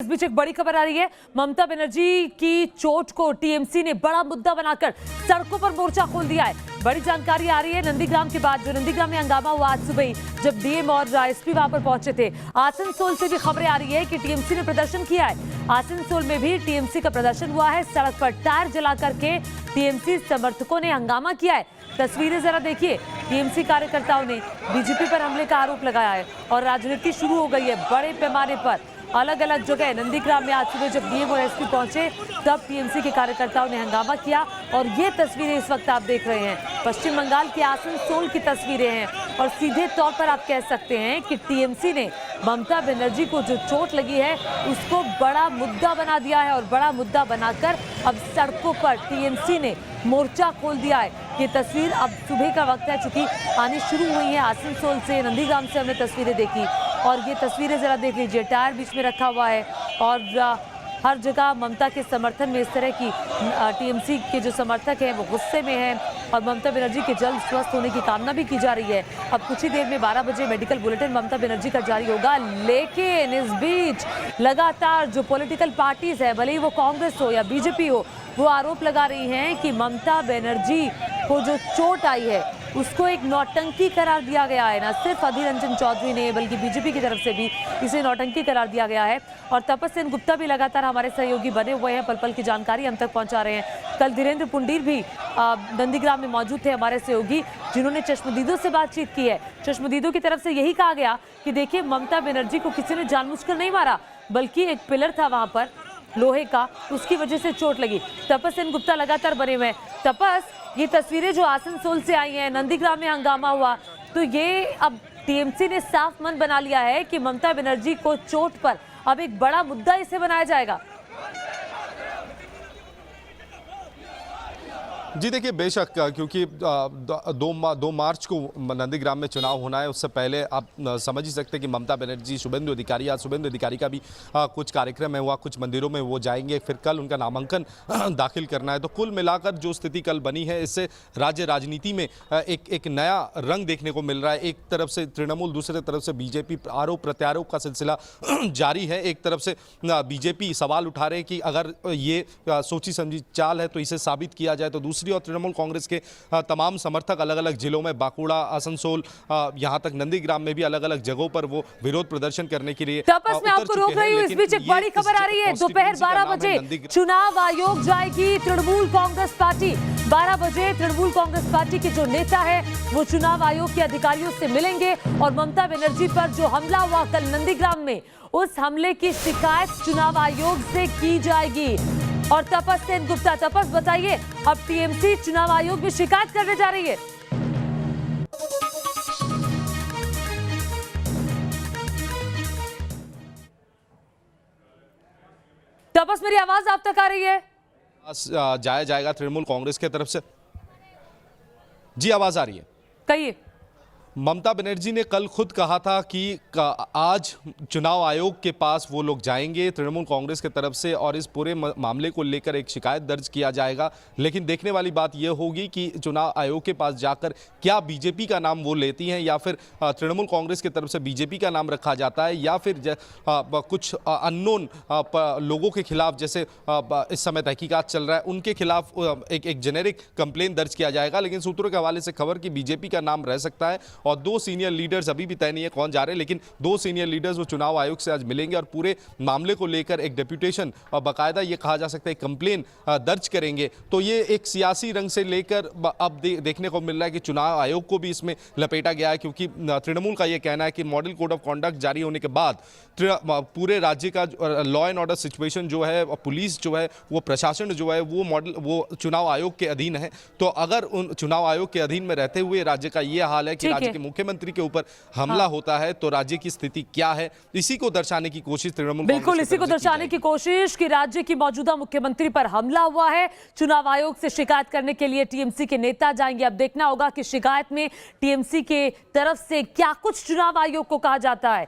इस बीच एक बड़ी खबर आ रही है। ममता बनर्जी की चोट को टीएमसी ने बड़ा मुद्दा बनाकर सड़कों पर मोर्चा खोल दिया है। बड़ी जानकारी आ रही है नंदीग्राम के बाद, जो नंदीग्राम में हंगामा हुआ आज सुबह जब डीएम और एसपी वहां पर पहुंचे थे। आसनसोल से भी खबरें आ रही है कि टीएमसी ने प्रदर्शन किया है। आसनसोल में भी टीएमसी का प्रदर्शन हुआ है। सड़क पर टायर जला करके टीएमसी समर्थकों ने हंगामा किया है। तस्वीरें जरा देखिए। टीएमसी कार्यकर्ताओं ने बीजेपी पर हमले का आरोप लगाया है और राजनीति शुरू हो गई है बड़े पैमाने पर। अलग अलग जगह नंदीग्राम में आज सुबह जब डीएम और एसपी पहुंचे तब टीएमसी के कार्यकर्ताओं ने हंगामा किया और ये तस्वीरें इस वक्त आप देख रहे हैं पश्चिम बंगाल के आसनसोल की तस्वीरें हैं। और सीधे तौर पर आप कह सकते हैं कि टीएमसी ने ममता बनर्जी को जो चोट लगी है उसको बड़ा मुद्दा बना दिया है और बड़ा मुद्दा बनाकर अब सड़कों पर टीएमसी ने मोर्चा खोल दिया है। ये तस्वीर अब सुबह का वक्त है, चूंकि आनी शुरू हुई है आसनसोल से, नंदीग्राम से हमने तस्वीरें देखी और ये तस्वीरें जरा देख लीजिए। टायर बीच में रखा हुआ है और हर जगह ममता के समर्थन में इस तरह की टीएमसी के जो समर्थक हैं वो गुस्से में हैं और ममता बनर्जी के जल्द स्वस्थ होने की कामना भी की जा रही है। अब कुछ ही देर में 12 बजे मेडिकल बुलेटिन ममता बनर्जी का जारी होगा, लेकिन इस बीच लगातार जो पॉलिटिकल पार्टीज है, भले ही वो कांग्रेस हो या बीजेपी हो, वो आरोप लगा रही हैं कि ममता बनर्जी को जो चोट आई है उसको एक नौटंकी करार दिया गया है। ना सिर्फ अधीर रंजन चौधरी ने बल्कि बीजेपी की तरफ से भी इसे नौटंकी करार दिया गया है। और तपस सेन गुप्ता भी लगातार हमारे सहयोगी बने हुए हैं, पल पल की जानकारी हम तक पहुंचा रहे हैं। कल धीरेन्द्र पुंडीर भी नंदीग्राम में मौजूद थे हमारे सहयोगी, जिन्होंने चश्मदीदों से बातचीत की है। चश्मदीदों की तरफ से यही कहा गया कि देखिए ममता बनर्जी को किसी ने जानबूझकर नहीं मारा, बल्कि एक पिलर था वहां पर लोहे का, उसकी वजह से चोट लगी। तपस सेन गुप्ता लगातार बने हुए हैं। तपस, ये तस्वीरें जो आसनसोल से आई हैं, नंदीग्राम में हंगामा हुआ, तो ये अब टीएमसी ने साफ मन बना लिया है कि ममता बनर्जी को चोट पर अब एक बड़ा मुद्दा इसे बनाया जाएगा। जी देखिए, बेशक, क्योंकि 2 मार्च को नंदीग्राम में चुनाव होना है। उससे पहले आप समझ ही सकते हैं कि ममता बनर्जी, शुभेंदु अधिकारी, आज शुभेंदु अधिकारी का भी कुछ कार्यक्रम है, वहाँ कुछ मंदिरों में वो जाएंगे, फिर कल उनका नामांकन दाखिल करना है। तो कुल मिलाकर जो स्थिति कल बनी है, इससे राज्य राजनीति में एक नया रंग देखने को मिल रहा है। एक तरफ से तृणमूल, दूसरे तरफ से बीजेपी, आरोप प्रत्यारोप का सिलसिला जारी है। एक तरफ से बीजेपी सवाल उठा रहे हैं कि अगर ये सोची समझी चाल है तो इसे साबित किया जाए, तो दूसरी और तृणमूल कांग्रेस के तमाम समर्थक अलग अलग जिलों में, बांकुड़ा, आसनसोल, यहां तक नंदीग्राम में भी अलग अलग जगहों पर वो विरोध प्रदर्शन करने के लिए तपस में आपको रोक रही हूं। इस बीच एक बड़ी खबर आ रही है, दोपहर 12 बजे चुनाव आयोग जाएगी तृणमूल कांग्रेस पार्टी। 12 बजे तृणमूल कांग्रेस पार्टी के जो नेता है वो चुनाव आयोग के अधिकारियों से मिलेंगे और ममता बनर्जी पर जो हमला हुआ कल नंदीग्राम में, उस हमले की शिकायत चुनाव आयोग से की जाएगी। और तपस सेन गुप्ता, तपस बताइए, अब टीएमसी चुनाव आयोग में शिकायत करने जा रही है। तपस, मेरी आवाज आप तक आ रही है? जाया जाएगा तृणमूल कांग्रेस की तरफ से। जी, आवाज आ रही है, कहिए। ममता बनर्जी ने कल खुद कहा था कि आज चुनाव आयोग के पास वो लोग जाएंगे तृणमूल कांग्रेस की तरफ से और इस पूरे मामले को लेकर एक शिकायत दर्ज किया जाएगा। लेकिन देखने वाली बात यह होगी कि चुनाव आयोग के पास जाकर क्या बीजेपी का नाम वो लेती हैं या फिर तृणमूल कांग्रेस की तरफ से बीजेपी का नाम रखा जाता है या फिर कुछ अननोन लोगों के खिलाफ, जैसे इस समय तहकीकात चल रहा है, उनके खिलाफ एक जेनेरिक कंप्लेन दर्ज किया जाएगा। लेकिन सूत्रों के हवाले से खबर कि बीजेपी का नाम रह सकता है और 2 सीनियर लीडर्स, अभी भी तय नहीं है कौन जा रहे हैं, लेकिन 2 सीनियर लीडर्स वो चुनाव आयोग से आज मिलेंगे और पूरे मामले को लेकर एक डेप्यूटेशन और बाकायदा ये कहा जा सकता है कंप्लेन दर्ज करेंगे। तो ये एक सियासी रंग से लेकर अब देखने को मिल रहा है कि चुनाव आयोग को भी इसमें लपेटा गया है, क्योंकि तृणमूल का ये कहना है कि मॉडल कोड ऑफ कॉन्डक्ट जारी होने के बाद पूरे राज्य का लॉ एंड ऑर्डर सिचुएशन जो है, पुलिस जो है, वो प्रशासन जो है, वो चुनाव आयोग के अधीन है। तो अगर उन चुनाव आयोग के अधीन में रहते हुए राज्य का ये हाल है कि राज्य के मुख्यमंत्री के ऊपर हमला होता है, तो राज्य की स्थिति क्या है, इसी को दर्शाने की कोशिश तृणमूल, बिल्कुल इसी को दर्शाने की कोशिश कि राज्य की मौजूदा मुख्यमंत्री पर हमला हुआ है। चुनाव आयोग से शिकायत करने के लिए टीएमसी के नेता जाएंगे। अब देखना होगा कि शिकायत में टीएमसी के तरफ से क्या कुछ चुनाव आयोग को कहा जाता है।